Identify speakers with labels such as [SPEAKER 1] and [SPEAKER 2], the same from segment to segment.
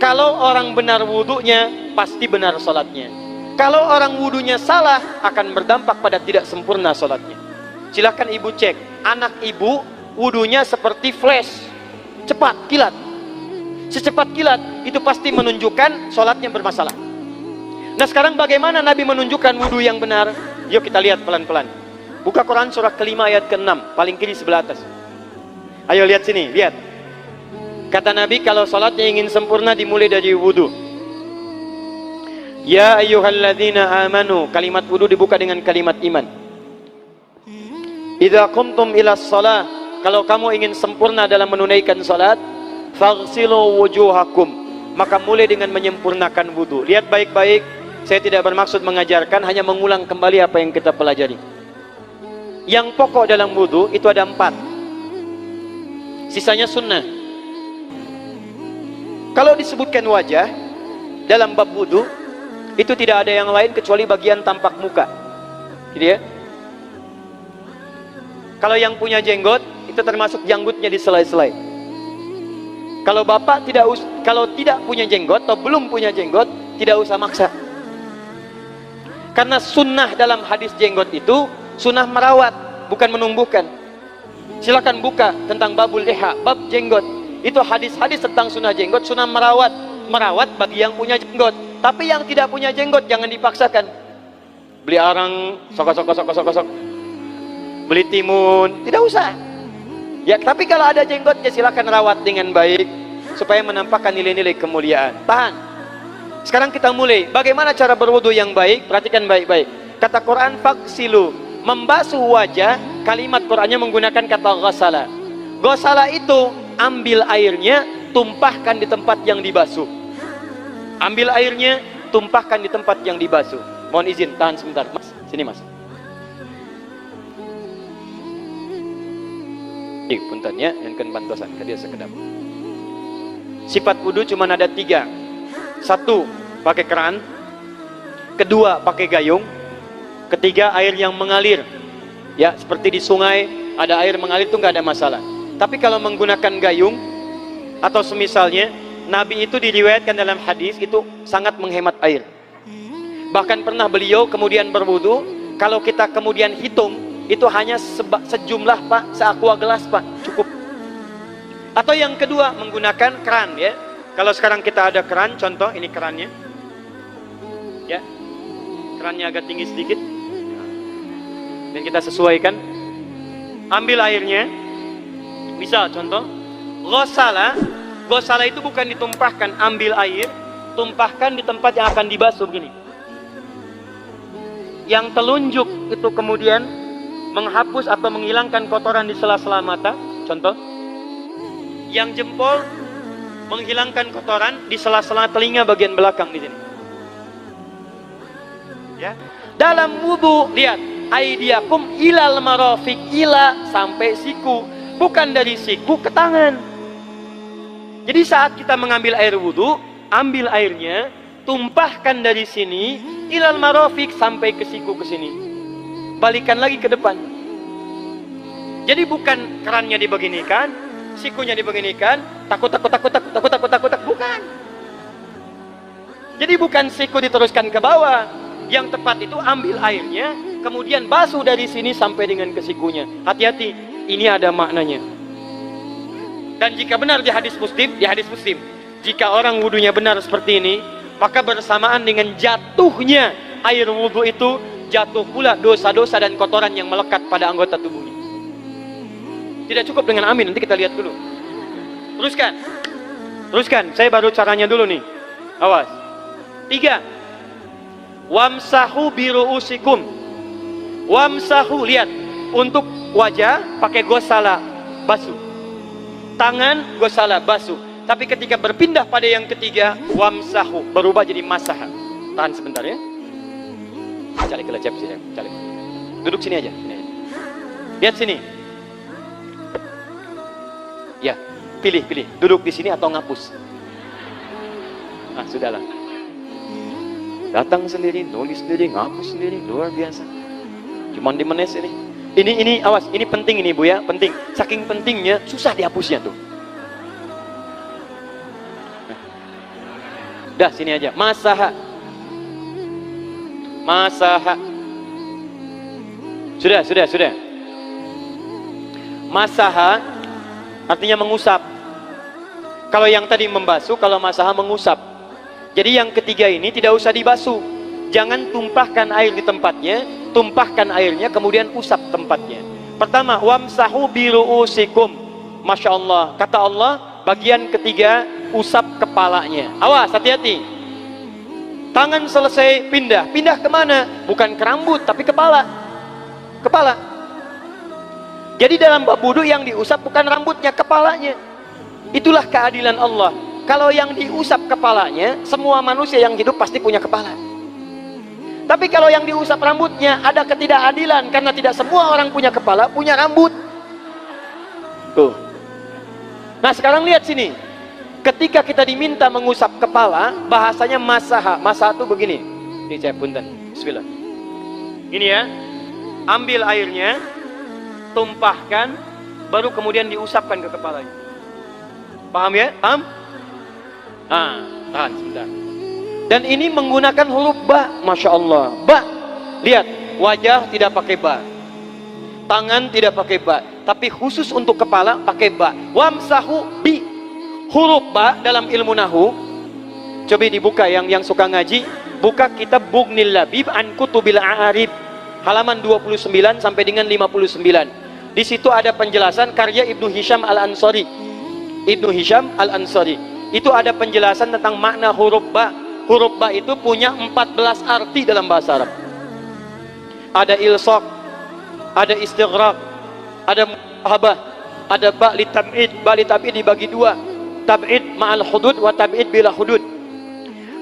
[SPEAKER 1] Kalau orang benar wudunya, pasti benar sholatnya. Kalau orang wudunya salah, akan berdampak pada tidak sempurna sholatnya. Silahkan ibu cek, anak ibu wudunya seperti flash, cepat, kilat. Secepat kilat, itu pasti menunjukkan sholatnya bermasalah. Nah sekarang bagaimana Nabi menunjukkan wudu yang benar? Yuk kita lihat pelan-pelan. Buka Quran surah kelima ayat ke-6, paling kiri sebelah atas. Ayo lihat sini, lihat. Kata Nabi, kalau sholatnya ingin sempurna dimulai dari wudu. Ya ayyuhalladzina amanu, kalimat wudu dibuka dengan kalimat iman. Idza qumtum ila shalah, kalau kamu ingin sempurna dalam menunaikan salat, faghsilu wujuhakum, maka mulai dengan menyempurnakan wudu. Lihat baik-baik, saya tidak bermaksud mengajarkan, hanya mengulang kembali apa yang kita pelajari. Yang pokok dalam wudu itu ada 4, sisanya sunnah. Kalau disebutkan wajah dalam bab wudu, itu tidak ada yang lain kecuali bagian tampak muka, gitu ya. Kalau yang punya jenggot, itu termasuk janggutnya di selai-selai. Kalau bapak kalau tidak punya jenggot atau belum punya jenggot, tidak usah maksa. Karena sunnah dalam hadis jenggot itu sunnah merawat, bukan menumbuhkan. Silakan buka tentang babul liha, bab jenggot. Itu hadis-hadis tentang sunnah jenggot, sunnah merawat bagi yang punya jenggot. Tapi yang tidak punya jenggot jangan dipaksakan. Beli arang, sok. Beli timun, tidak usah. Ya, tapi kalau ada jenggot ya silakan rawat dengan baik supaya menampakkan nilai-nilai kemuliaan. Tahan. Sekarang kita mulai. Bagaimana cara berwudu yang baik? Perhatikan baik-baik. Kata Quran faghsilu, membasuh wajah, kalimat Qurannya menggunakan kata ghasala. Ghasala itu ambil airnya, tumpahkan di tempat yang dibasuh. Ambil airnya, tumpahkan di tempat yang dibasuh. Mohon izin, tahan sebentar, Mas. Sini, Mas. Puntennya yang kan bantosan, kadia sekedap. Sifat wudu cuma ada 3. 1, pakai keran. 2, pakai gayung. 3, air yang mengalir. Ya, seperti di sungai ada air mengalir itu nggak ada masalah. Tapi kalau menggunakan gayung atau semisalnya, Nabi itu diriwayatkan dalam hadis itu sangat menghemat air. Bahkan pernah beliau kemudian berwudu, kalau kita kemudian hitung, itu hanya sejumlah Pak, seaqua gelas Pak, cukup. Atau yang kedua, menggunakan keran ya. Kalau sekarang kita ada keran, contoh ini kerannya. Ya. Kerannya agak tinggi sedikit. Dan kita sesuaikan. Ambil airnya. Misal contoh, ghasala itu bukan ditumpahkan, ambil air, tumpahkan di tempat yang akan dibasuh begini. Yang telunjuk itu kemudian menghapus atau menghilangkan kotoran di sela-sela mata, contoh. Yang jempol menghilangkan kotoran di sela-sela telinga bagian belakang di sini. Ya. Dalam wudu, lihat, aidiakum ilal marafiq, ila sampai siku. Bukan dari siku ke tangan. Jadi saat kita mengambil air wudu, ambil airnya, tumpahkan dari sini ilal marafiq sampai ke siku ke sini. Balikan lagi ke depan. Jadi bukan kerannya dibeginikan, sikunya dibeginikan, takut, bukan. Jadi bukan siku diteruskan ke bawah. Yang tepat itu ambil airnya, kemudian basuh dari sini sampai dengan ke sikunya. Hati-hati. Ini ada maknanya. Dan jika benar di hadis Muslim, jika orang wudunya benar seperti ini, maka bersamaan dengan jatuhnya air wudu itu, jatuh pula dosa-dosa dan kotoran yang melekat pada anggota tubuhnya. Tidak cukup dengan amin, nanti kita lihat dulu. Teruskan, saya baru caranya dulu nih. Awas. 3. Wamsahu biru'usikum. Wamsahu, lihat. Untuk wajah pakai ghasala, basuh. Tangan ghasala, basuh. Tapi ketika berpindah pada yang ketiga, wamsahu, berubah jadi masaha. Tahan sebentar ya. Cari kelecep sini, cari. Duduk sini aja. Lihat sini. Ya, pilih. Duduk di sini atau ngapus. Ah, sudahlah. Datang sendiri, nulis sendiri, ngapus sendiri, luar biasa. Cuman di menes ini. Ini awas, ini penting ini Bu ya, penting. Saking pentingnya susah dihapusnya tuh. Dah sini aja. Masaha. Masaha. Sudah. Masaha artinya mengusap. Kalau yang tadi membasuh, kalau masaha mengusap. Jadi yang ketiga ini tidak usah dibasuh. Jangan tumpahkan air di tempatnya, tumpahkan airnya kemudian usap tempatnya. Pertama, wamsahu biru'usikum. Masya Allah, kata Allah, bagian ketiga usap kepalanya. Awas, hati-hati. Tangan selesai pindah kemana? Bukan ke rambut tapi kepala. Jadi dalam bab wudu yang diusap bukan rambutnya, kepalanya. Itulah keadilan Allah. Kalau yang diusap kepalanya, semua manusia yang hidup pasti punya kepala. Tapi kalau yang diusap rambutnya, ada ketidakadilan karena tidak semua orang punya kepala, punya rambut. Tuh. Nah, sekarang lihat sini. Ketika kita diminta mengusap kepala, bahasanya masaha. Masaha itu begini. Ini saya punten. Bismillah. Ini ya. Ambil airnya, tumpahkan, baru kemudian diusapkan ke kepalanya. Paham ya? Paham? Nah, tahan sebentar. Dan ini menggunakan huruf ba. Masya Allah. Ba. Lihat, wajah tidak pakai ba, tangan tidak pakai ba, tapi khusus untuk kepala pakai ba. Wamsahu bi. Huruf ba dalam ilmu nahu, coba dibuka yang suka ngaji, buka kitab Bughnil Labib an Kutubil A'arib, halaman 29 sampai dengan 59. Di situ ada penjelasan karya Ibnu Hisham Al-Ansari. Ibnu Hisham Al-Ansari. Itu ada penjelasan tentang makna huruf ba. Huruf ba itu punya 14 arti dalam bahasa Arab. Ada ilsaq, ada istighraq, ada muhabah, ada ba li tab'id. Ba li tab'id dibagi dua. Tab'id ma'al hudud wa tab'id bila hudud.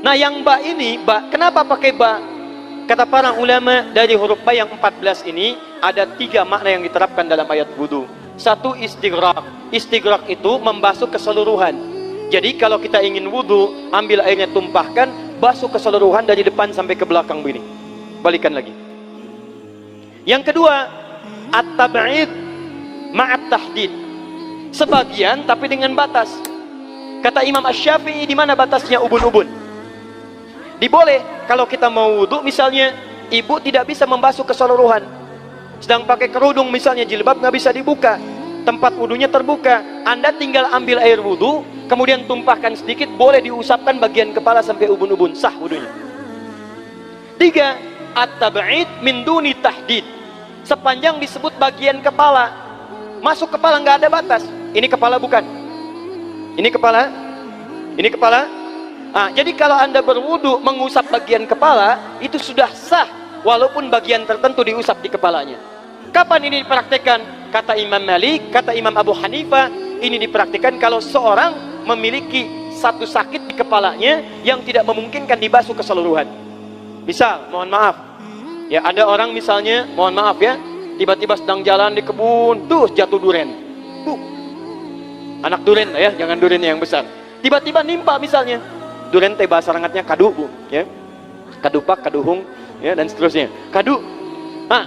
[SPEAKER 1] Nah, yang ba ini, ba, kenapa pakai ba? Kata para ulama, dari huruf ba yang 14 ini ada 3 makna yang diterapkan dalam ayat wudu. Satu, istighraq. Istighraq itu membasuh keseluruhan. Jadi kalau kita ingin wudu, ambil airnya tumpahkan, basuh keseluruhan dari depan sampai ke belakang begini. Balikan lagi. Yang kedua, at-tab'id ma'at tahdid. Sebagian tapi dengan batas. Kata Imam Asy-Syafi'i, di mana batasnya ubun-ubun? Diboleh kalau kita mau wudu, misalnya ibu tidak bisa membasuh keseluruhan, sedang pakai kerudung misalnya, jilbab nggak bisa dibuka, tempat wudunya terbuka, Anda tinggal ambil air wudu, kemudian tumpahkan sedikit, boleh diusapkan bagian kepala sampai ubun-ubun, sah wudunya. 3, at-tab'id min duni tahdid. Sepanjang disebut bagian kepala, masuk kepala nggak ada batas. Ini kepala bukan? Ini kepala? Ini kepala? Nah, jadi kalau Anda berwudu mengusap bagian kepala, itu sudah sah walaupun bagian tertentu diusap di kepalanya. Kapan ini dipraktekkan? Kata Imam Malik, kata Imam Abu Hanifah, ini dipraktikkan kalau seorang memiliki satu sakit di kepalanya yang tidak memungkinkan dibasuh keseluruhan. Misal, mohon maaf, ya ada orang misalnya, mohon maaf ya, tiba-tiba sedang jalan di kebun, tuh jatuh duren, tuh anak duren ya, jangan duren yang besar, tiba-tiba nimpa misalnya, duren teh bahasa rangatnya kadu bu, ya, kadupak, kaduhung, ya dan seterusnya, kadu, nah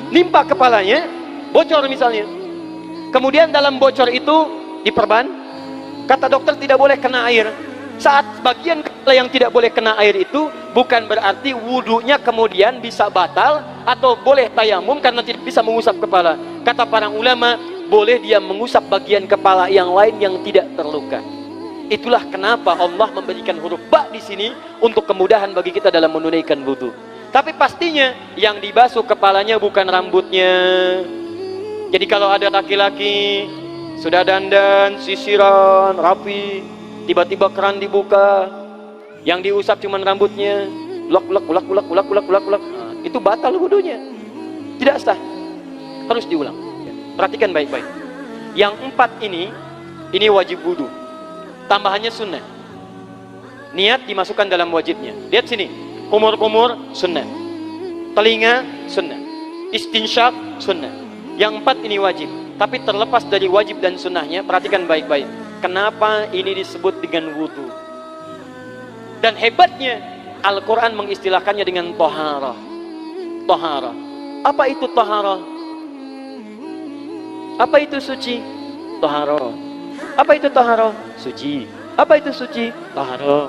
[SPEAKER 1] nimpa kepalanya, bocor misalnya, kemudian dalam bocor itu diperban, kata dokter tidak boleh kena air. Saat bagian kepala yang tidak boleh kena air itu bukan berarti wudunya kemudian bisa batal atau boleh tayamum karena tidak bisa mengusap kepala. Kata para ulama, boleh dia mengusap bagian kepala yang lain yang tidak terluka. Itulah kenapa Allah memberikan huruf ba di sini untuk kemudahan bagi kita dalam menunaikan wudu. Tapi pastinya yang dibasuh kepalanya bukan rambutnya. Jadi kalau ada laki-laki sudah dandan, sisiran, rapi, tiba-tiba keran dibuka, yang diusap cuman rambutnya, ulak, itu batal wudunya, tidak sah, harus diulang. Perhatikan baik-baik. Yang 4 ini wajib wudu, tambahannya sunnah. Niat dimasukkan dalam wajibnya. Lihat sini, kumur-kumur sunnah, telinga sunnah, istinsyak sunnah. Yang 4 ini wajib. Tapi terlepas dari wajib dan sunnahnya, perhatikan baik-baik. Kenapa ini disebut dengan wudu? Dan hebatnya, Al-Quran mengistilahkannya dengan toharah. Toharah. Apa itu toharah? Apa itu suci? Toharah. Apa itu toharah? Suci. Apa itu suci? Toharah.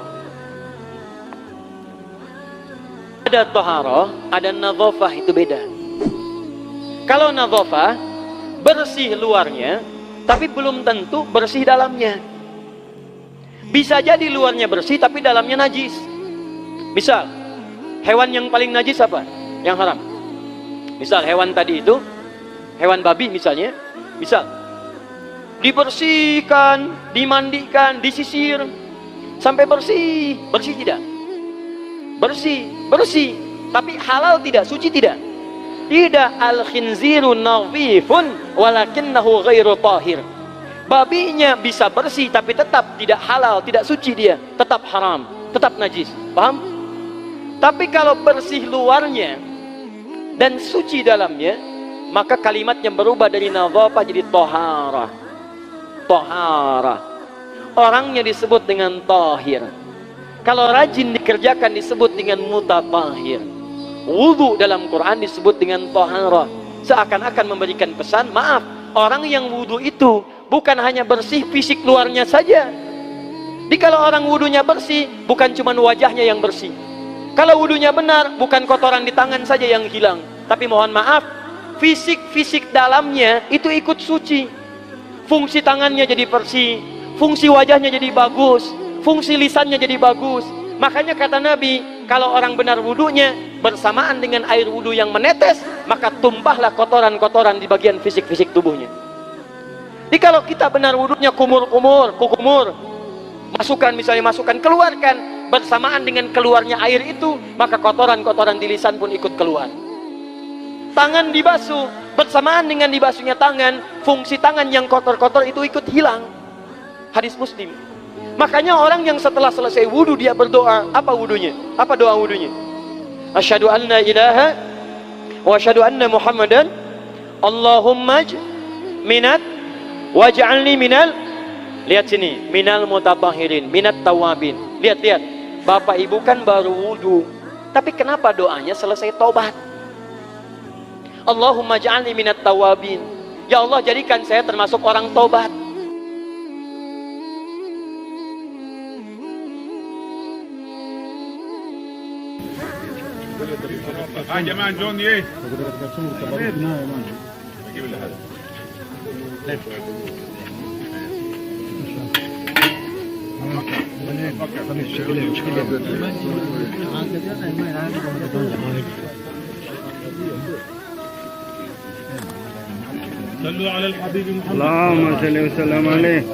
[SPEAKER 1] Ada taharah, ada nadhafah, itu beda. Kalau nadhafah, bersih luarnya, tapi belum tentu bersih dalamnya. Bisa jadi luarnya bersih, tapi dalamnya najis. Misal, hewan yang paling najis apa? Yang haram. Misal hewan tadi itu, hewan babi misalnya, misal dibersihkan, dimandikan, disisir sampai bersih. Bersih tidak? Bersih. Tapi halal tidak? Suci tidak? Tidak. Al-khinziru nadhifun walakinnahu ghairu tahir. Babinya bisa bersih tapi tetap tidak halal, tidak suci dia, tetap haram, tetap najis. Paham? Tapi kalau bersih luarnya dan suci dalamnya, maka kalimatnya berubah dari nadhafah jadi taharah. Taharah. Orangnya disebut dengan tahir. Kalau rajin dikerjakan disebut dengan mutatahhir. Wudu dalam Quran disebut dengan taharah. Seakan-akan memberikan pesan, maaf, orang yang wudu itu bukan hanya bersih fisik luarnya saja. Jadi kalau orang wudunya bersih, bukan cuma wajahnya yang bersih. Kalau wudunya benar, bukan kotoran di tangan saja yang hilang. Tapi mohon maaf, fisik dalamnya itu ikut suci. Fungsi tangannya jadi bersih, fungsi wajahnya jadi bagus, fungsi lisannya jadi bagus. Makanya kata Nabi, kalau orang benar wudunya bersamaan dengan air wudu yang menetes, maka tumpahlah kotoran-kotoran di bagian fisik-fisik tubuhnya. Jadi kalau kita benar wudunya kumur-kumur, kukumur, masukkan, keluarkan, bersamaan dengan keluarnya air itu, maka kotoran-kotoran di lisan pun ikut keluar. Tangan dibasuh, bersamaan dengan dibasuhnya tangan, fungsi tangan yang kotor-kotor itu ikut hilang. Hadis Muslim. Makanya orang yang setelah selesai wudu dia berdoa, apa wudunya? Apa doa wudunya? Asyhadu an la ilaha wa asyhadu anna Muhammadan Allahumma minat waj'alni minal, lihat sini, minal mutatahhirin, minat tawabin. Lihat. Bapak Ibu kan baru wudu, tapi kenapa doanya selesai tobat? Allahumma ja'alni minat tawabin. Ya Allah, jadikan saya termasuk orang tobat.
[SPEAKER 2] جماعة جون ايه؟ صلوا على الحبيب محمد
[SPEAKER 3] اللهم صل وسلم عليه.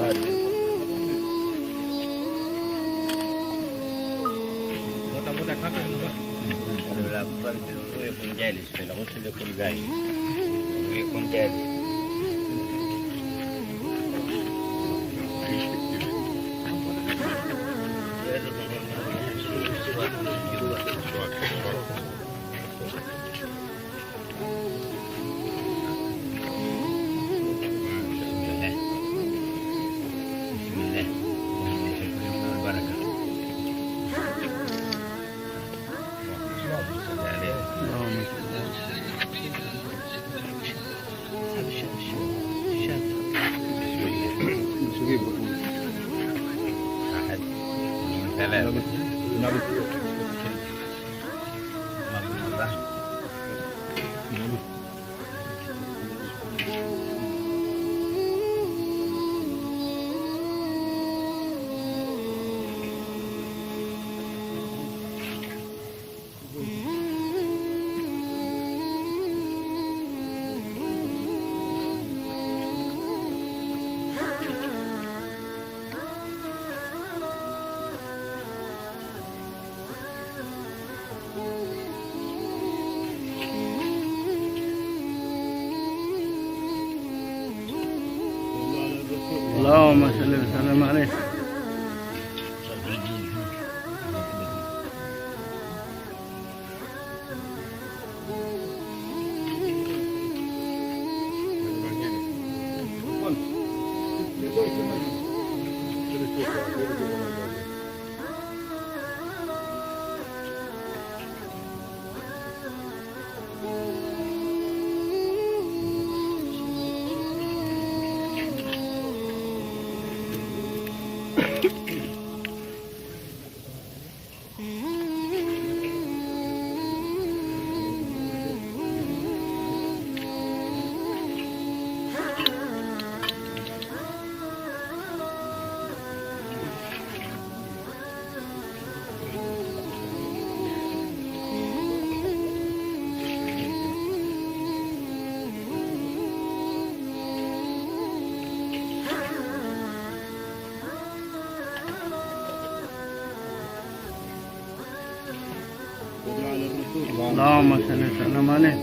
[SPEAKER 3] اللهم صل وسلم عليه.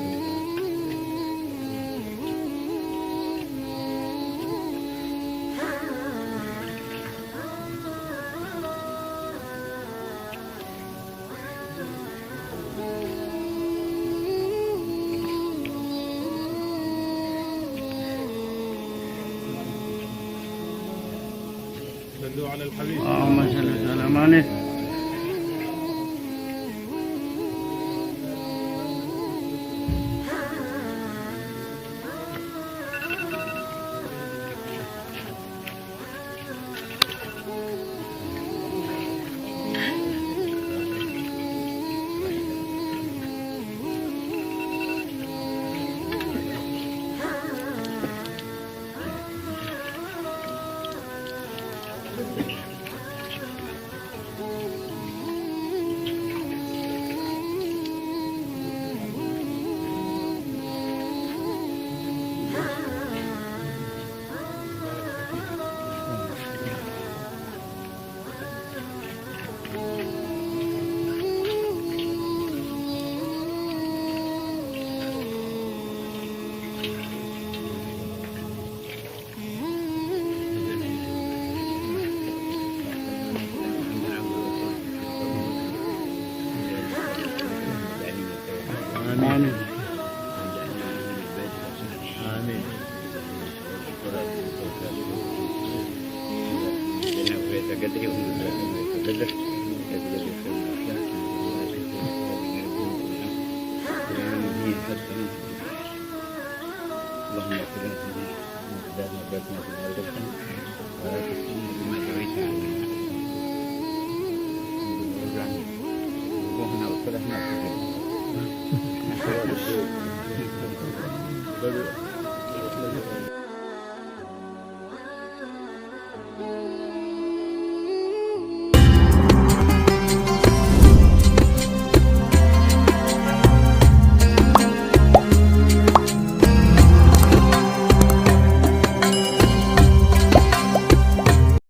[SPEAKER 2] صلوا على الحبيب.
[SPEAKER 3] اللهم صل وسلم عليه. آمين. آمين.
[SPEAKER 4] اللهم اغفر لنا ذنوبنا واسلامنا ولا تفتنا بما جريت علينا وقنا وصلحنا